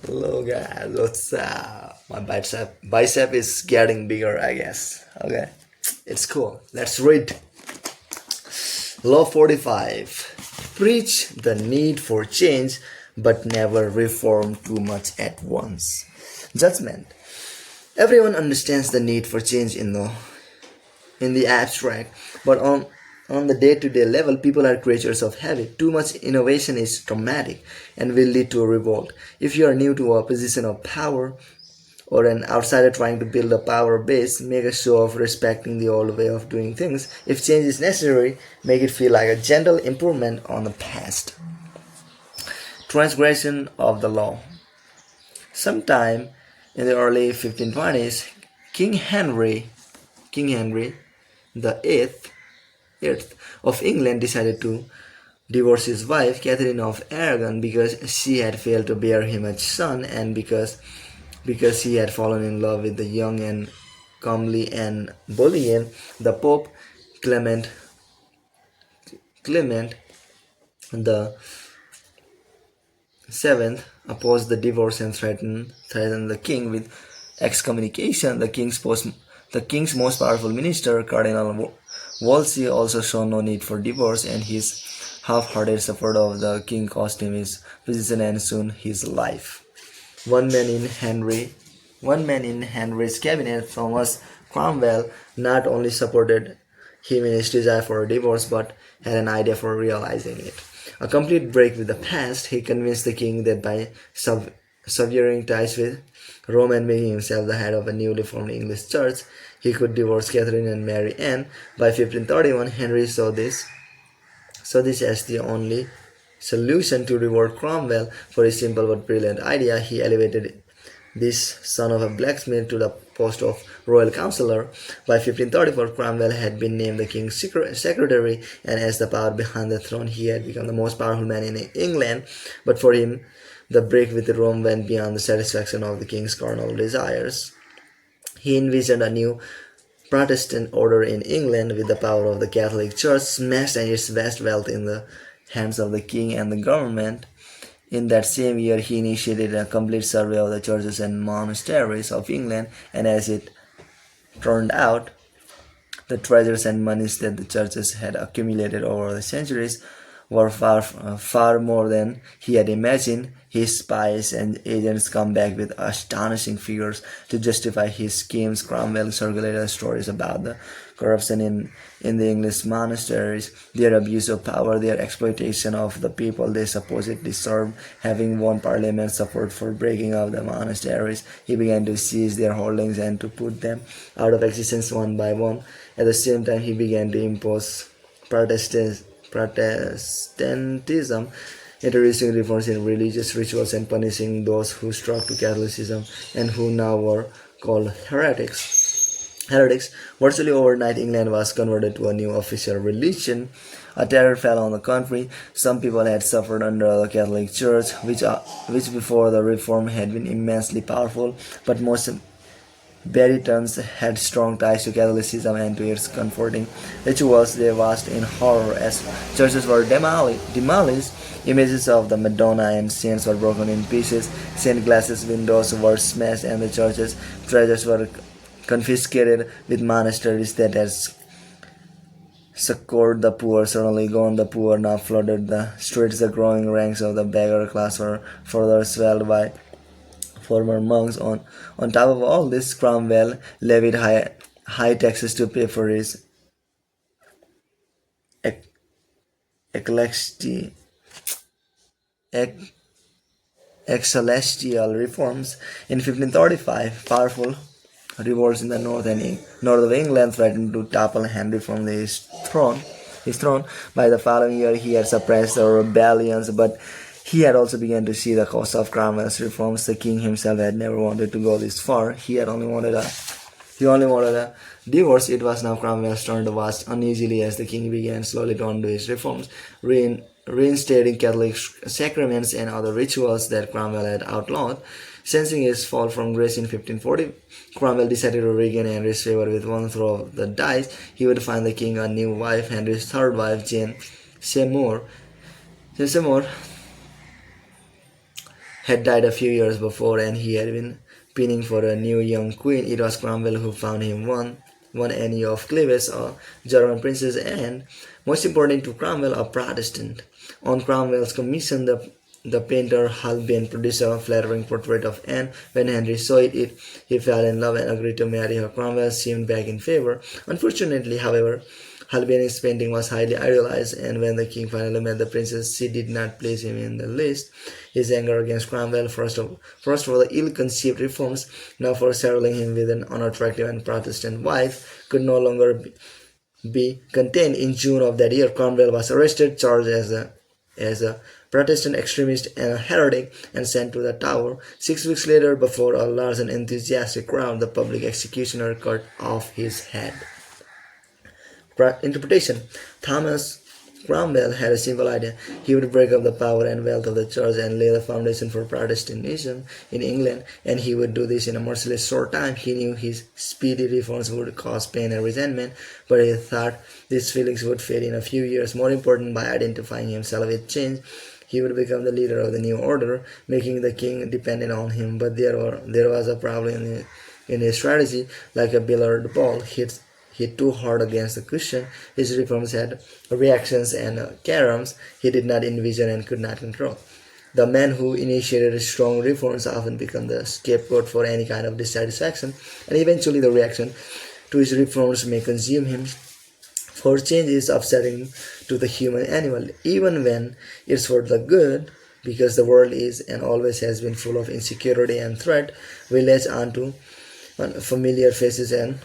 Hello guys, what's up? My bicep is getting bigger, I guess. Okay, it's cool. Let's read. Law 45. Preach the need for change, but never reform too much at once. Judgment. Everyone understands the need for change in the abstract, but on the day-to-day level, people are creatures of habit. Too much innovation is traumatic and will lead to a revolt. If you are new to a position of power or an outsider trying to build a power base, make a show of respecting the old way of doing things. If change is necessary, make it feel like a gentle improvement on the past. Transgression of the law. Sometime in the early 1520s, King Henry the Eighth of England decided to divorce his wife Catherine of Aragon because she had failed to bear him a son, and because he had fallen in love with the young and comely Anne Boleyn. The Pope Clement the Seventh opposed the divorce and threatened the king with excommunication. The king's most powerful minister, Cardinal Wolsey, also saw no need for divorce, and his half-hearted support of the king cost him his position and soon his life. One man in Henry's cabinet, Thomas Cromwell, not only supported him in his desire for a divorce but had an idea for realizing it. A complete break with the past, he convinced the king that by severing ties with Rome and making himself the head of a newly formed English church, he could divorce Catherine and marry Anne. By 1531, Henry saw this as the only solution to reward Cromwell for his simple but brilliant idea. He elevated this son of a blacksmith to the post of royal councillor. By 1534, Cromwell had been named the king's secretary, and as the power behind the throne, he had become the most powerful man in England. But for him, the break with Rome went beyond the satisfaction of the king's carnal desires. He envisioned a new Protestant order in England, with the power of the Catholic Church smashed and its vast wealth in the hands of the king and the government. In that same year, he initiated a complete survey of the churches and monasteries of England, and as it turned out, the treasures and monies that the churches had accumulated over the centuries were far more than he had imagined. His spies and agents come back with astonishing figures to justify his schemes. Cromwell circulated stories about the corruption in the English monasteries, their abuse of power, their exploitation of the people they supposedly served. Having won Parliament's support for breaking up the monasteries, he began to seize their holdings and to put them out of existence one by one. At the same time, he began to impose Protestantism, introducing reforms in religious rituals and punishing those who struck to Catholicism and who now were called heretics. Virtually overnight, England was converted to a new official religion. A terror fell on the country. Some people had suffered under the Catholic Church, which before the reform had been immensely powerful, but most Baritons had strong ties to Catholicism and to its comforting rituals. They watched in horror as churches were demolished, images of the Madonna and saints were broken in pieces, stained glass windows were smashed, and the church's treasures were confiscated. With monasteries that had succored the poor suddenly gone, the poor now flooded the streets. The growing ranks of the beggar class were further swelled by former monks. On top of all this, Cromwell levied high taxes to pay for his ec- ecclesti- ec- ecclesiastical reforms. In 1535, powerful revolts in the north of England threatened to topple Henry from his throne. By the following year, he had suppressed the rebellions, but he had also begun to see the cost of Cromwell's reforms. The king himself had never wanted to go this far. He only wanted a divorce. It was now Cromwell's turn to watch uneasily as the king began slowly to undo his reforms, reinstating Catholic sacraments and other rituals that Cromwell had outlawed. Sensing his fall from grace in 1540, Cromwell decided to regain Henry's favor with one throw of the dice. He would find the king a new wife, Henry's third wife, Jane Seymour. had died a few years before, and he had been pining for a new young queen. It was Cromwell who found him one Anne of Cleves, a German princess, and most important to Cromwell, a Protestant. On Cromwell's commission, the painter Holbein produced a flattering portrait of Anne. When Henry saw it, he fell in love and agreed to marry her. Cromwell seemed back in favor. Unfortunately, however, Holbein's painting was highly idealized, and when the king finally met the princess, she did not please him in the least. His anger against Cromwell, first for the ill-conceived reforms, now for saddling him with an unattractive and Protestant wife, could no longer be contained. In June of that year, Cromwell was arrested, charged as a Protestant extremist and a heretic, and sent to the Tower. 6 weeks later, before a large and enthusiastic crowd, the public executioner cut off his head. Interpretation. Thomas Cromwell had a simple idea. He would break up the power and wealth of the church and lay the foundation for Protestantism in England, and he would do this in a merciless short time. He knew his speedy reforms would cause pain and resentment, but he thought these feelings would fade in a few years. More important, by identifying himself with change, he would become the leader of the new order, making the king dependent on him. But there was a problem in his strategy. Like a billiard ball hit too hard against the cushion, his reforms had reactions and caroms he did not envision and could not control. The man who initiated strong reforms often become the scapegoat for any kind of dissatisfaction, and eventually the reaction to his reforms may consume him. For change is upsetting to the human animal, even when it's for the good, because the world is and always has been full of insecurity and threat. We latch on to familiar faces and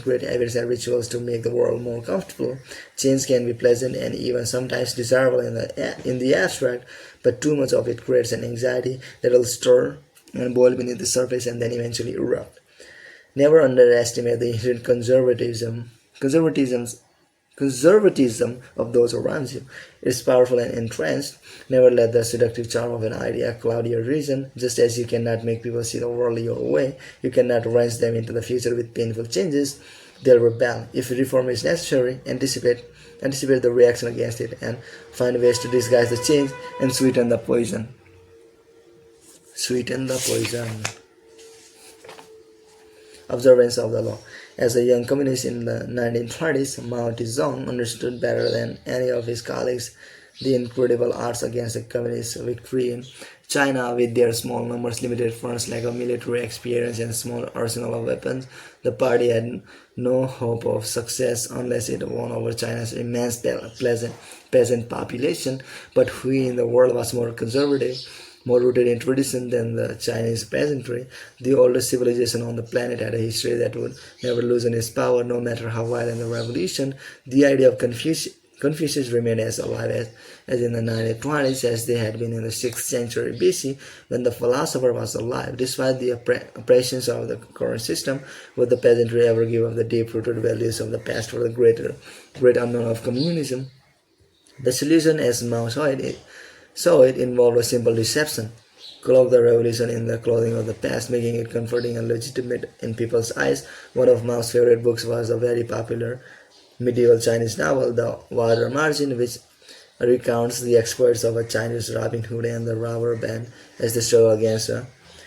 create habits and rituals to make the world more comfortable. Change can be pleasant and even sometimes desirable in the abstract, but too much of it creates an anxiety that will stir and boil beneath the surface and then eventually erupt. Never underestimate the inherent conservatism of those around you. It's powerful and entrenched. Never let the seductive charm of an idea cloud your reason. Just as you cannot make people see the world your way, you cannot wrench them into the future with painful changes. They'll rebel. If reform is necessary, anticipate the reaction against it and find ways to disguise the change and sweeten the poison. Observance of the law. As a young communist in the 1920s, Mao Zedong understood better than any of his colleagues the incredible odds against a communist victory in China. With their small numbers, limited funds, lack of military experience, and small arsenal of weapons, the party had no hope of success unless it won over China's immense peasant population. But who in the world was more conservative, more rooted in tradition than the Chinese peasantry? The oldest civilization on the planet had a history that would never loosen its power, no matter how violent the revolution. The idea of Confucius remained as alive as in the 1920s as they had been in the 6th century BC, when the philosopher was alive. Despite the oppressions of the current system, would the peasantry ever give up the deep-rooted values of the past for the great unknown of communism? The solution, as Mao saw it involved a simple deception. Cloak the revolution in the clothing of the past, making it comforting and legitimate in people's eyes. One of Mao's favorite books was a very popular medieval Chinese novel, The Water Margin, which recounts the exploits of a Chinese Robin Hood and the robber band as they struggle against a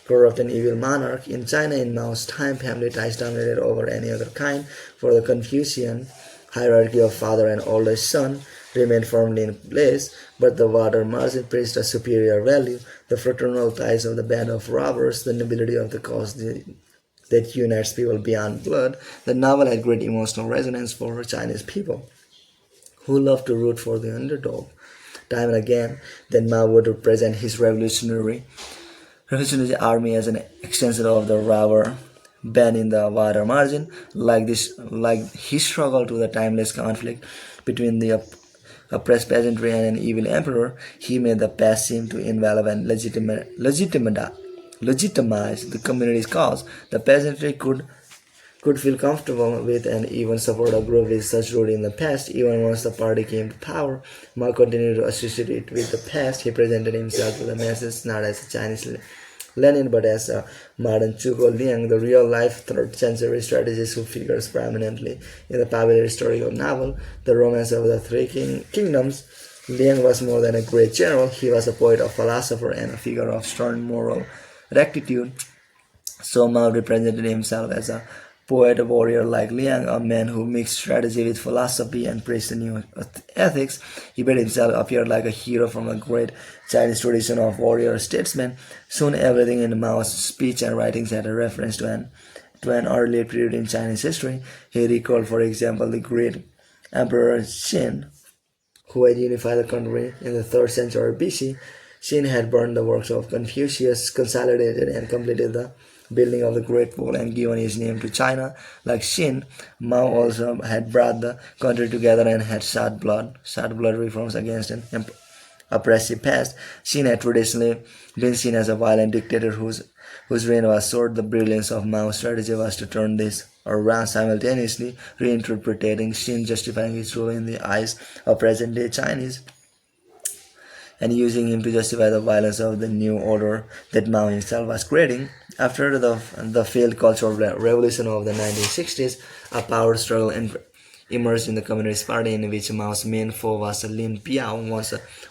corrupt and evil monarch. In China, in Mao's time, family ties dominated over any other kind, for the Confucian hierarchy of father and oldest son remained firmly in place, but the Water Margin preached a superior value, the fraternal ties of the band of robbers, the nobility of the cause that unites people beyond blood. The novel had great emotional resonance for Chinese people, who loved to root for the underdog. Time and again, then Mao would present his revolutionary army as an extension of the robber band in the Water Margin. Like his struggle to the timeless conflict between the oppressed peasantry and an evil emperor, he made the past seem to invalid and legitimize the community's cause. The peasantry could feel comfortable with and even support a group with such root in the past. Even once the party came to power, Mao continued to associate it with the past. He presented himself to the masses not as a Chinese Lenin, but as a modern Zhuge Liang, the real-life 3rd century strategist who figures prominently in the popular historical novel, The Romance of the Three Kingdoms. Liang was more than a great general, he was a poet, a philosopher, and a figure of stern moral rectitude. So Mao represented himself as a poet, a warrior like Liang, a man who mixed strategy with philosophy and praised the new ethics. He made himself appear like a hero from a great Chinese tradition of warrior statesmen. Soon everything in Mao's speech and writings had a reference to an earlier period in Chinese history. He recalled, for example, the great Emperor Qin, who had unified the country in the 3rd century BC. Qin had burned the works of Confucius, consolidated and completed the building of the Great Wall, and given his name to China. Like Qin, Mao also had brought the country together and had sought blood reforms against an oppressive past. Qin had traditionally been seen as a violent dictator whose reign was short. The brilliance of Mao's strategy was to turn this around, simultaneously reinterpreting Qin, justifying his rule in the eyes of present-day Chinese, and using him to justify the violence of the new order that Mao himself was creating. After the failed Cultural Revolution of the 1960s, a power struggle emerged in the Communist Party, in which Mao's main foe was Lin Piao,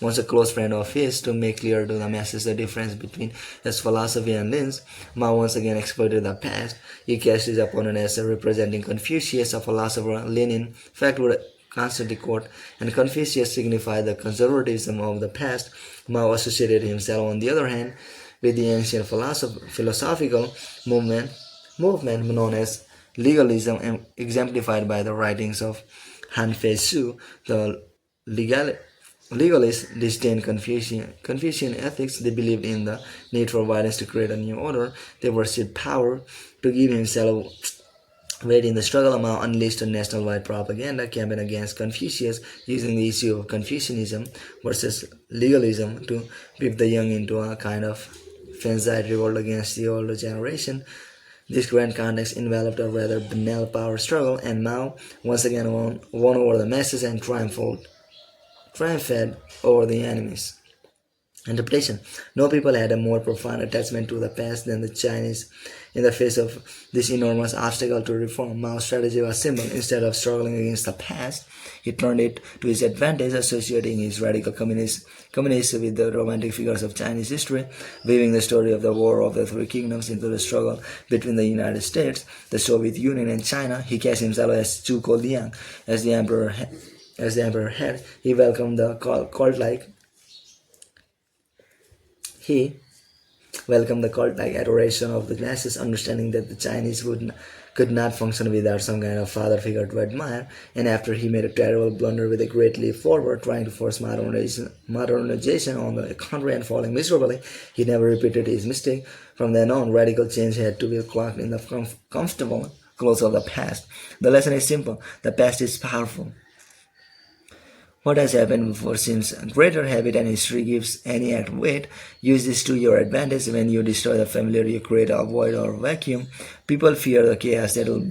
once a close friend of his. To make clear to the masses the difference between his philosophy and Lin's, Mao once again exploited the past. He cast his opponent as representing Confucius, a philosopher. Lin, in fact, would constantly quote, and Confucius signified the conservatism of the past. Mao associated himself, on the other hand, with the ancient philosophical movement known as legalism, exemplified by the writings of Han Fei-shu. The legalists disdained Confucian ethics. They believed in the need for violence to create a new order. They worshipped power. To give himself weight in the struggle, Mao unleashed a national-wide propaganda campaign against Confucius, using the issue of Confucianism versus legalism to whip the young into a kind of fanciful revolt against the older generation. This grand context enveloped a rather banal power struggle, and Mao once again won over the masses and triumphed over the enemies. Interpretation. No people had a more profound attachment to the past than the Chinese. In the face of this enormous obstacle to reform, Mao's strategy was simple. Instead of struggling against the past, he turned it to his advantage, associating his radical communists with the romantic figures of Chinese history, weaving the story of the War of the Three Kingdoms into the struggle between the United States, the Soviet Union, and China. He cast himself as Zhuge Liang, as the emperor had. He welcomed the cult-like adoration of the masses, understanding that the Chinese could not function without some kind of father figure to admire. And after he made a terrible blunder with a great leap forward, trying to force modernization on the country and falling miserably, he never repeated his mistake. From then on, radical change had to be clocked in the comfortable clothes of the past. The lesson is simple: the past is powerful. What has happened before seems greater. Habit and history gives any act weight. Use this to your advantage. When you destroy the familiar, you create a void or vacuum. People fear the chaos that will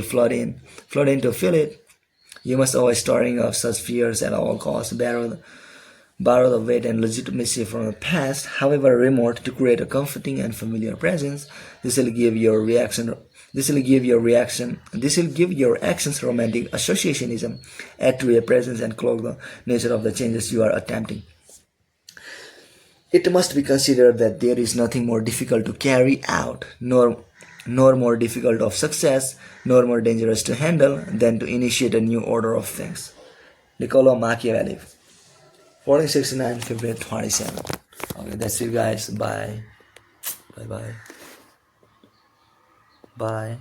flood in to fill it. You must avoid storing up such fears at all costs. Borrow the weight and legitimacy from the past, however remote, to create a comforting and familiar presence. This will give your actions romantic associationism, add to a presence, and cloak the nature of the changes you are attempting. It must be considered that there is nothing more difficult to carry out, nor more difficult of success, nor more dangerous to handle than to initiate a new order of things. Niccolo Machiavelli, 1469, February 27. Okay, that's it, guys. Bye. Bye.